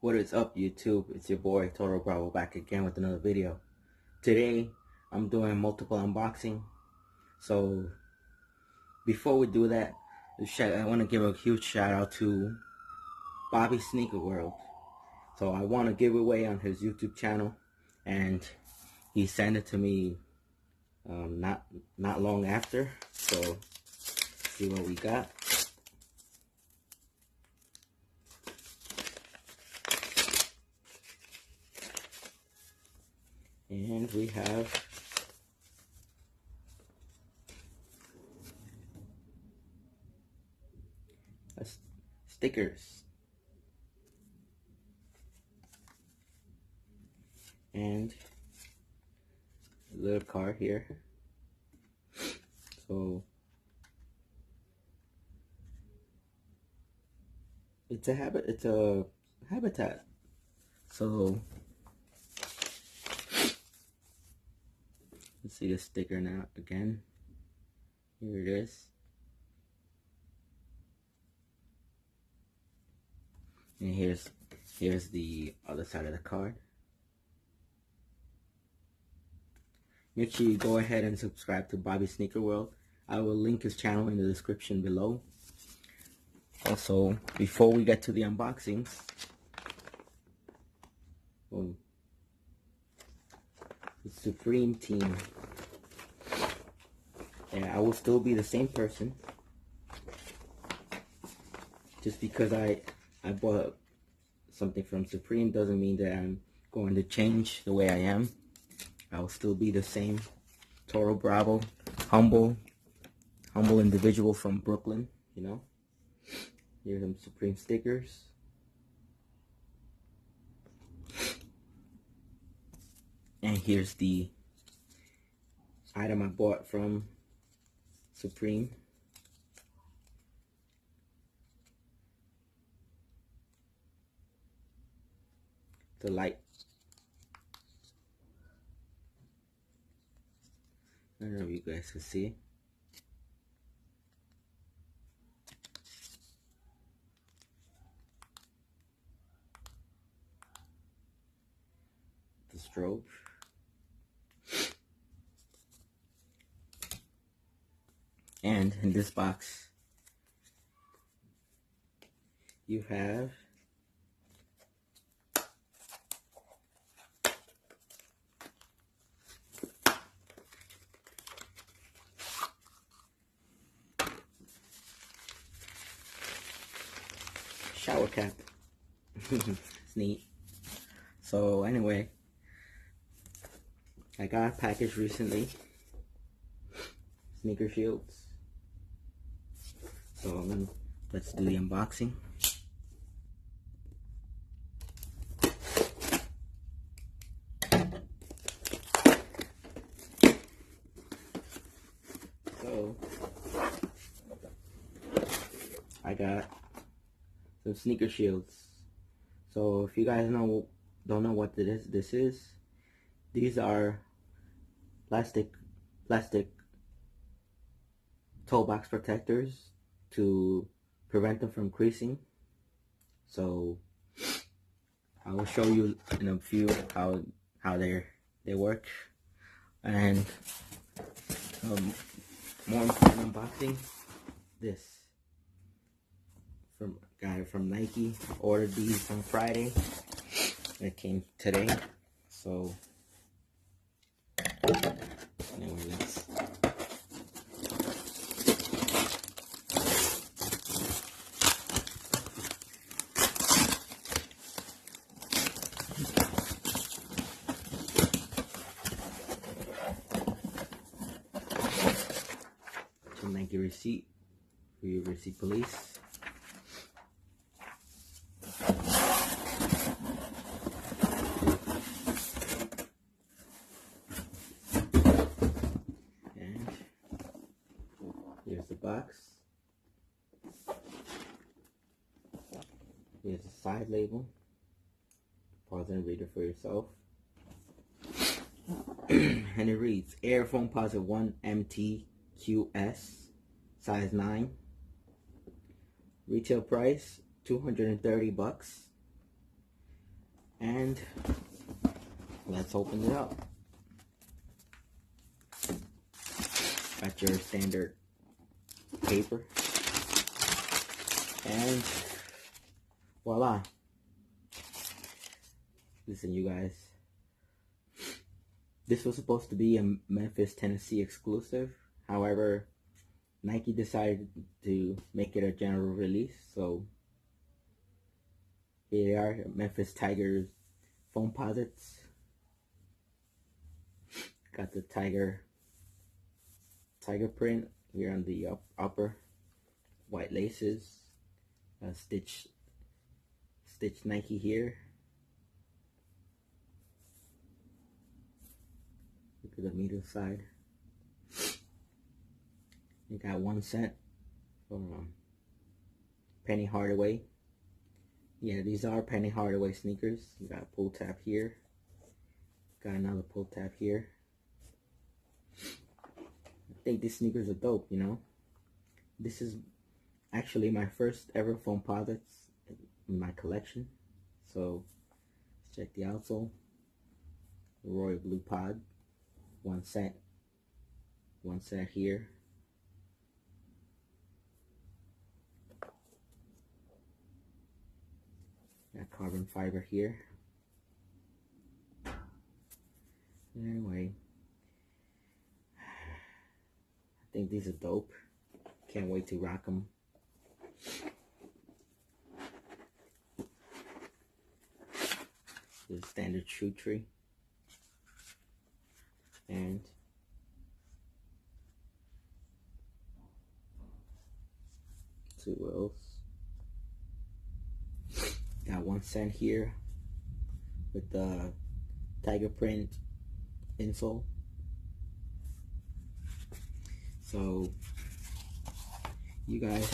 What is up, YouTube? It's your boy Toro Bravo back again with another video. Today I'm doing multiple unboxing. So before we do that, I want to give a huge shout out to Bobby Sneaker World. So I want to give away on his YouTube channel, and he sent it to me not long after. So see what we got. And we have stickers and a little card here. So it's a habitat. So let's see the sticker now again. Here it is. And here's the other side of the card. Make sure you go ahead and subscribe to Bobby Sneaker World. I will link his channel in the description below. Also, before we get to the unboxings, the Supreme team. Yeah, I will still be the same person. Just because I bought something from Supreme doesn't mean that I'm going to change the way I am. I will still be the same Toro Bravo, humble individual from Brooklyn, you know. Here's some Supreme stickers. And here's the item I bought from Supreme. The light. I don't know if you guys can see. The strobe. And in this box, you have shower cap. It's neat. So anyway, I got a package recently. Sneaker shields. So let's do the unboxing. So I got some sneaker shields. So if you guys don't know what this is, these are plastic toe box protectors to prevent them from creasing. So I will show you in a few how they work. And more important unboxing, this got it from Nike. Ordered these on Friday. It came today. So anyway, let's Nike receipt for your receipt police. And here's the box. Here's the side label. Pause and read it for yourself. And it reads Air Foamposite 1 MTQS. Size 9. Retail price $230. And let's open it up. Got your standard paper. And voila. Listen, you guys. This was supposed to be a Memphis, Tennessee exclusive. However, Nike decided to make it a general release. So here they are, Memphis Tigers Foamposites. Got the tiger print here on the upper, white laces, stitch Nike here. Look at the middle side. You got 1 cent from Penny Hardaway. Yeah, these are Penny Hardaway sneakers. You got a pull tab here. Got another pull tab here. I think these sneakers are dope, you know. This is actually my first ever Foamposites in my collection. So let's check the outsole. Royal Blue Pod. 1 cent. 1 cent here. Got carbon fiber here. Anyway, I think these are dope. Can't wait to rock them. The standard shoe tree. And two wheels. Got 1 cent here with the tiger print insole. So you guys,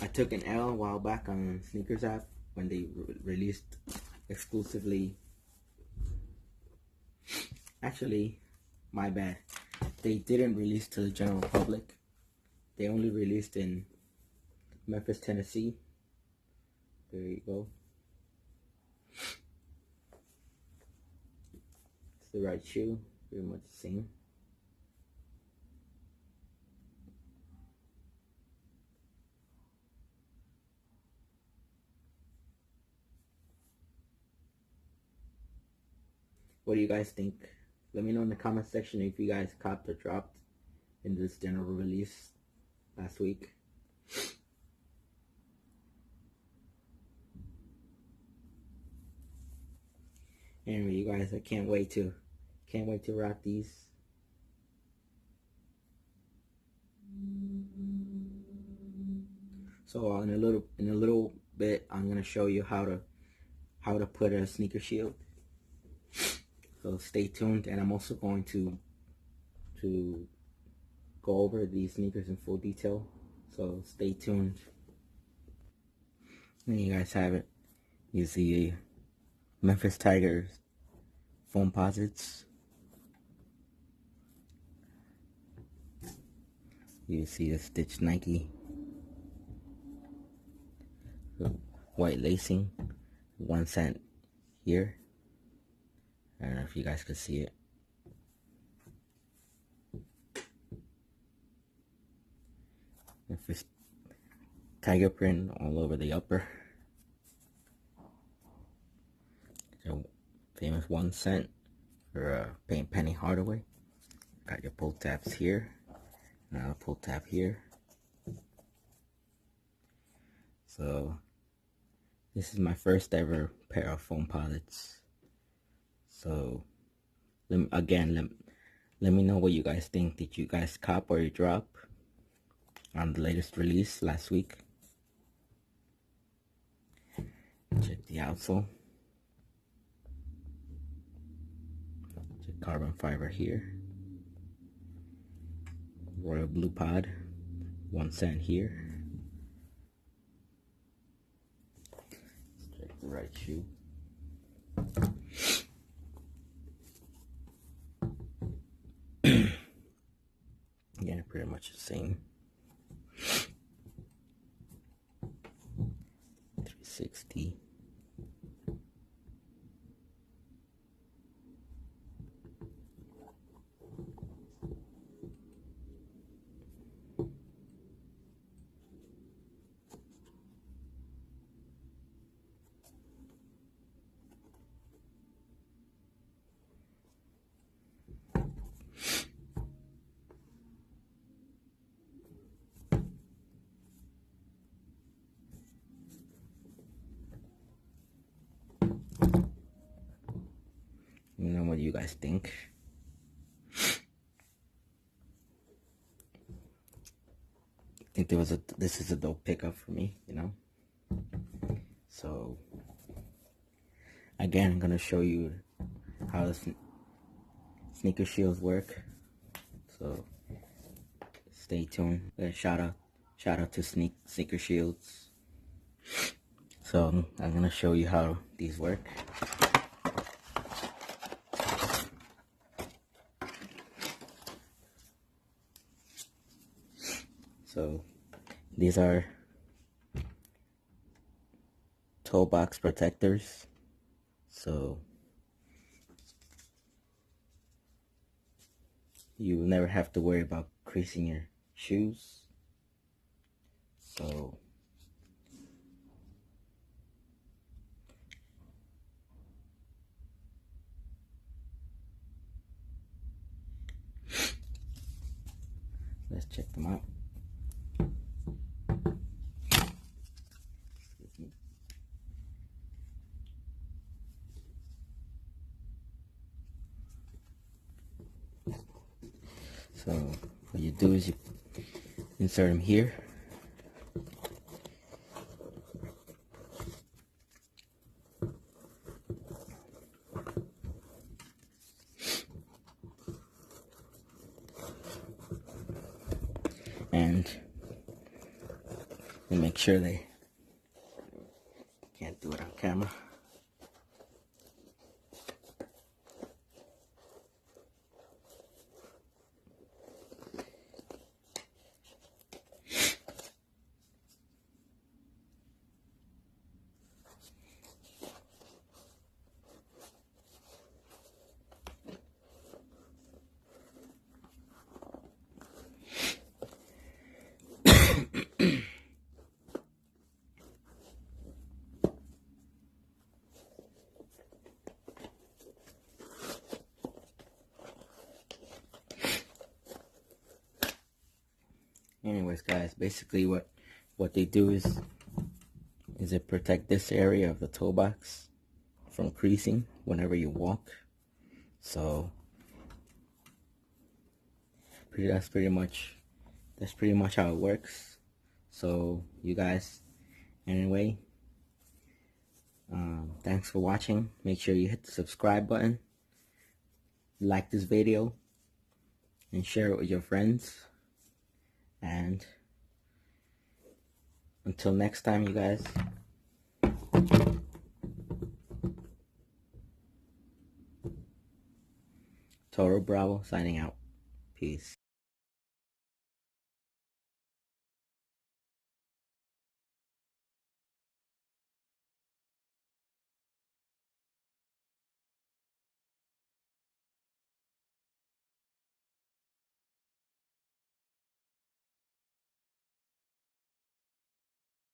I took an L a while back on Sneakers app when they released exclusively. Actually, my bad. They didn't release to the general public. They only released in Memphis, Tennessee. There you go. It's the right shoe. Pretty much the same. What do you guys think? Let me know in the comment section if you guys copped or dropped in this general release last week. Anyway, you guys, I can't wait to rock these. So in a little bit, I'm gonna show you how to put a sneaker shield. So stay tuned, and I'm also going to go over these sneakers in full detail. So stay tuned. And you guys have it. You see Memphis Tigers Foamposites. You see the stitched Nike. White lacing. 1 cent here. I don't know if you guys could see it. Memphis tiger print all over the upper. So famous 1 cent for Penny Hardaway. Got your pull tabs here. Another pull tab here. So this is my first ever pair of Foamposites. So let me know what you guys think. Did you guys cop or you drop on the latest release last week? Check the outsole. Check carbon fiber here. Royal Blue Pod. 1 cent here. Let's check the right shoe. Again, pretty much the same. 3 60. You know what you guys think? I think this is a dope pickup for me, you know. So again, I'm gonna show you how the sneaker shields work. So stay tuned. Shout out to Sneaker Shields. So I'm gonna show you how these work. So these are toe box protectors. So you will never have to worry about creasing your shoes. So let's check them out. So what you do is you insert them here. And make sure they can't do it on camera. Anyways, guys, basically what they do is it protect this area of the toe box from creasing whenever you walk. So that's pretty much how it works. So you guys, anyway, thanks for watching. Make sure you hit the subscribe button, like this video, and share it with your friends. And until next time, you guys, Toro Bravo signing out. Peace.